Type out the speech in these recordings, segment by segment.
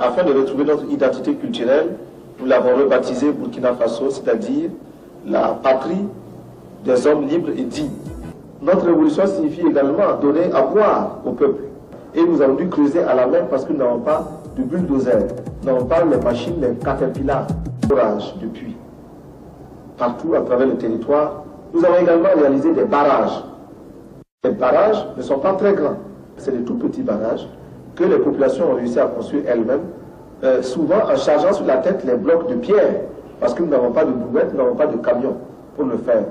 afin de retrouver notre identité culturelle, nous l'avons rebaptisé Burkina Faso, c'est-à-dire la patrie des hommes libres et dignes. Notre révolution signifie également donner à boire au peuple. Et nous avons dû creuser à la main parce que nous n'avons pas de bulldozer, nous n'avons pas les machines, les caterpillars, forage de puits. Partout à travers le territoire, nous avons également réalisé des barrages. Les barrages ne sont pas très grands, c'est des tout petits barrages que les populations ont réussi à construire elles-mêmes, souvent en chargeant sur la tête les blocs de pierre, parce que nous n'avons pas de brouette, nous n'avons pas de camion pour le faire.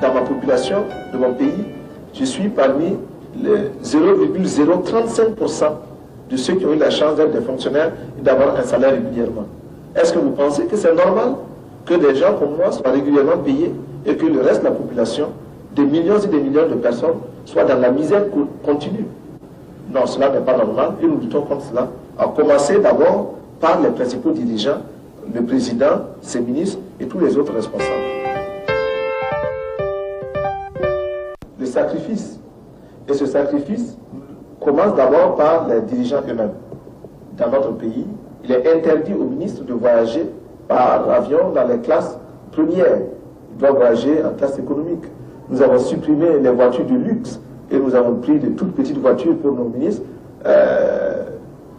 Dans ma population de mon pays, je suis parmi les 0,035% de ceux qui ont eu la chance d'être des fonctionnaires et d'avoir un salaire régulièrement. Est-ce que vous pensez que c'est normal que des gens comme moi soient régulièrement payés et que le reste de la population, des millions et des millions de personnes, soient dans la misère continue? Non, cela n'est pas normal et nous luttons contre cela, à commencer d'abord par les principaux dirigeants, le président, ses ministres et tous les autres responsables. Le sacrifice. Et ce sacrifice commence d'abord par les dirigeants eux-mêmes. Dans notre pays, il est interdit aux ministres de voyager par avion dans les classes premières. Ils doivent voyager en classe économique. Nous avons supprimé les voitures de luxe et nous avons pris de toutes petites voitures pour nos ministres,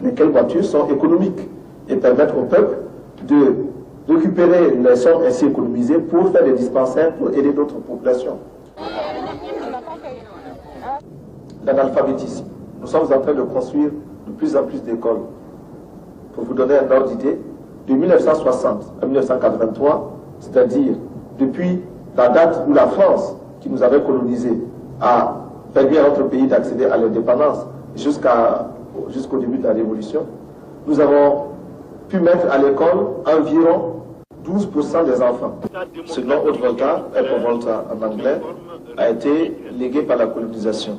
lesquelles voitures sont économiques et permettent au peuple de récupérer les sommes ainsi économisées pour faire des dispensaires pour aider d'autres populations. L'analphabétisme. Nous sommes en train de construire de plus en plus d'écoles. Pour vous donner un ordre d'idée, de 1960 à 1983, c'est-à-dire depuis la date où la France, qui nous avait colonisés, a permis à notre pays d'accéder à l'indépendance jusqu'au début de la Révolution, nous avons pu mettre à l'école environ 12% des enfants. Ce nom Haute-Volta, Eco-Volta en anglais, a été légué par la colonisation.